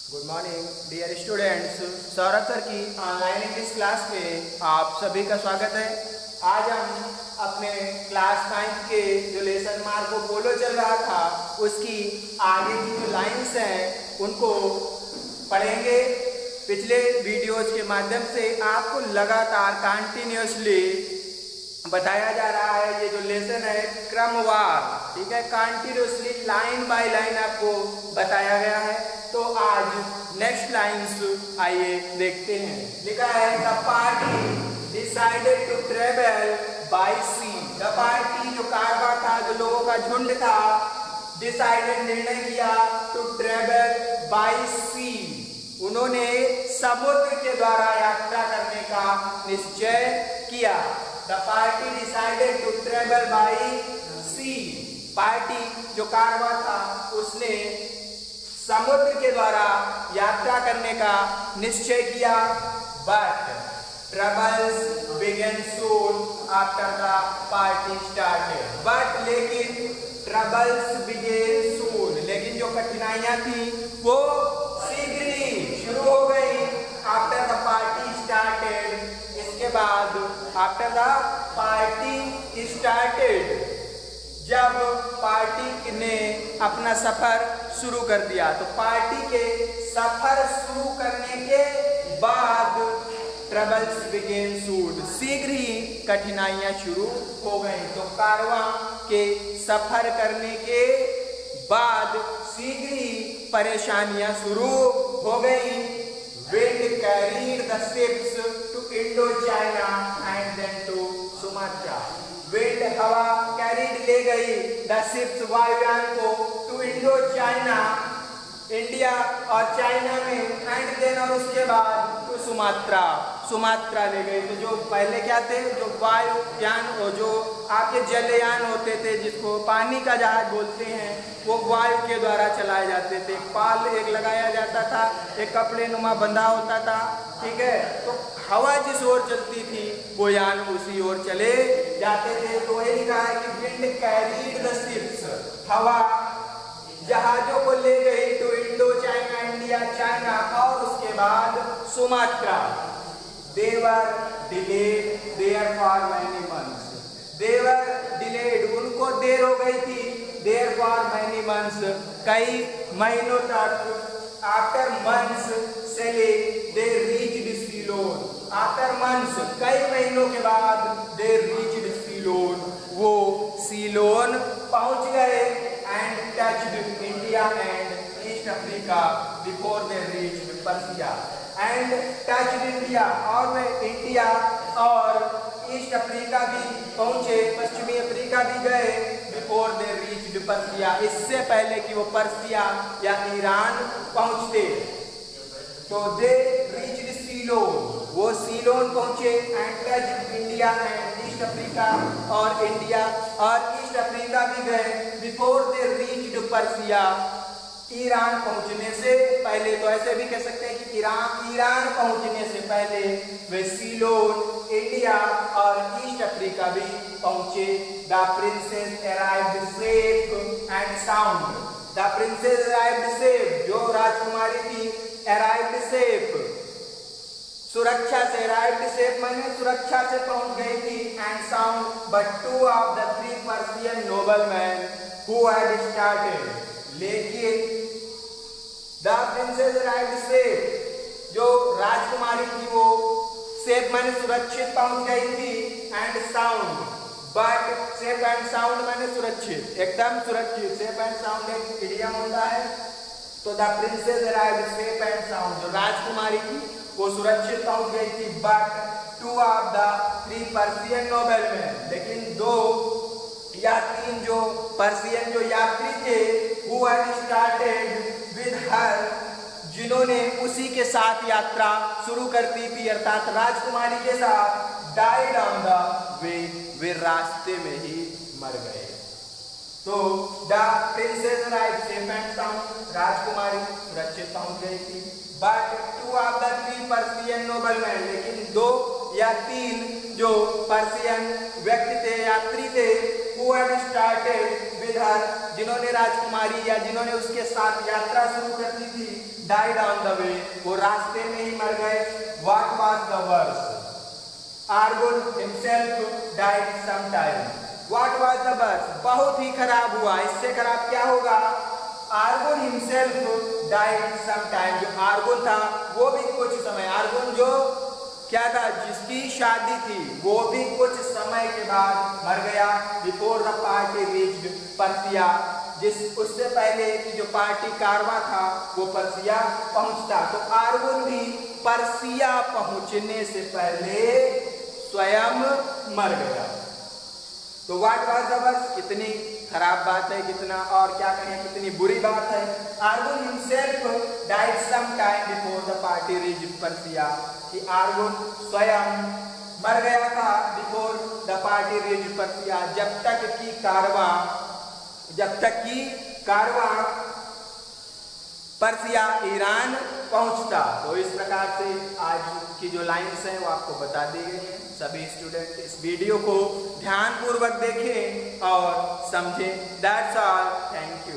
Good morning dear students. Saurabh sir की online English class में आप सभी का स्वागत है। आज हम अपने क्लास 9 के जो लेसन मार्को पोलो चल रहा था उसकी आगे की जो लाइंस हैं उनको पढ़ेंगे। पिछले वीडियोज के माध्यम से आपको लगातार कंटिन्यूसली बताया जा रहा है। ये जो लेसन है क्रमवार, ठीक है, कंटिन्यूसली लाइन बाय लाइन आपको बताया गया है। तो आज नेक्स्ट लाइन्स आइए देखते हैं। लिखा है the party decided to travel by sea. The party जो कारवां था, जो लोगों का झुंड था, डिसाइडेड निर्णय किया टू ट्रेवल बाय सी, उन्होंने समुद्र के द्वारा यात्रा करने का निश्चय किया। The party decided to travel by sea. Party जो कारवां था उसने समुद्र के द्वारा यात्रा करने का निश्चय किया। But troubles began soon after the party started. But लेकिन ट्रबल्स बिगेन सून, लेकिन जो कठिनाइयां थी वो शीघ्र ही शुरू हो गई। आफ्टर द पार्टी स्टार्टेड, इसके बाद आफ्टर द पार्टी स्टार्टेड, जब पार्टी ने अपना सफर शुरू कर दिया। तो पार्टी के सफर शुरू करने के बाद ट्रबल्स बिगेन सून, शीघ्र ही कठिनाइयां शुरू हो गई। तो कारवां के सफर करने के बाद शीघ्र ही परेशानियां शुरू हो गई। Wind carried the ships to Indo China and then to Sumatra. Wind हवा कैरीड ले गई द शिप्स वायुयान को टू इंडो चाइना, इंडिया और चाइना में, एंड देन और उसके बाद टू सुमात्रा, सुमात्रा ले गई। तो जो पहले क्या थे, जो वायुयान और जो आपके जलयान होते थे जिसको पानी का जहाज बोलते हैं, वो वायु के द्वारा चलाए जाते थे। पाल एक लगाया जाता था, एक कपड़े नुमा बंधा होता था, ठीक है। तो हवा जिस ओर चलती थी वो यान उसी ओर चले जाते थे। तो ये लिखा है कि विंड कैरीड द शिप्स, हवा जहाजों को ले गई to Indo China, India China, और उसके बाद Sumatra. They were delayed there for many months. They were delayed, उनको देर हो गई थी। There for many months, कई महीनों तक। After months sailing, they reached Ceylon. After months, कई महीनों के बाद they reached Ceylon, वो सीलोन पहुंच गए। And touched India and East Africa before they reached Persia. And touched India, और वे इंडिया और ईस्ट अफ्रीका भी पहुंचे, पश्चिमी अफ्रीका भी गए। बिफोर दे रीच्ड पर्सिया, इससे पहले कि वो पर्सिया या ईरान पहुंचते। तो दे रीच्ड सीलोन, वो सीलोन पहुंचे। And touched India and east Africa, और इंडिया और ईस्ट अफ्रीका भी गए। Before they reached Persia, Iran पहुंचने से पहले। तो ऐसे भी कह सकते हैं कि ईरान पहुंचने से पहले वे सीलोन, इंडिया और ईस्ट अफ्रीका भी पहुंचे। The princess arrived safe and sound. The princess arrived safe, जो राजकुमारी थी, अराइव्ड सेफ, सुरक्षा से, अराइव्ड सेफ माने सुरक्षा से पहुंच गई थी। And sound, but two of the 3 Persian nobleman who had started, लेकिन द प्रिंसेस अराइव्ड सेफ, जो राजकुमारी थी वो सेफ माने सुरक्षित पहुंच गई थी। And sound, but safe and sound माने सुरक्षित, एकदम सुरक्षित। सेफ एंड साउंड एक इडियम होता है। तो the princess arrived safe and sound, जो राजकुमारी थी वो सुरक्षित पहुंच गई थी। But 2 of the 3 Persian nobleman, लेकिन 2 या 3 जो पर्सियन जो यात्री थे, who had started with her, जिन्होंने उसी के साथ यात्रा शुरू कर दी थी, अर्थात राजकुमारी के साथ, died on the way, वे रास्ते में ही मर गए। तो the princess arrived safe and sound, राजकुमारी सुरक्षित पहुंच गई थी। But 2 of the 3 Persian nobleman, लेकिन 2 या 3 जो पर्सियन व्यक्ति थे, यात्री थे, who had started बेघर जिन्होंने राजकुमारी या जिन्होंने उसके साथ यात्रा शुरू कर दी थी, died on the way, वो रास्ते में ही मर गए। What was the worst? Argon himself died sometime. What was the worst? बहुत ही खराब हुआ। इससे खराब क्या होगा? Argon himself died sometime. जो आर्गोन था वो भी कुछ समय, आर्गोन जो क्या था, जिसकी शादी थी, वो भी कुछ समय के बाद मर गया। Before the party reached Persia, उससे पहले कि जो पार्टी कारवा था वो पर्सिया पहुंचता, तो आर्गोन भी पर्सिया पहुंचने से पहले स्वयं मर गया। तो व्हाट वाज द वर्स्ट? कितनी खराब बात है, कितना और क्या कहें, कितनी बुरी बात है। Arghun himself died some time before the party reached Persia, कि आर्गोन स्वयं मर गया था before the party reached Persia, जब तक कि कारवा पर्सिया ईरान पहुंचता। तो इस प्रकार से आज की जो लाइन्स हैं वो आपको बता दी गई हैं। सभी स्टूडेंट इस वीडियो को ध्यानपूर्वक देखें और समझें। That's all, thank you.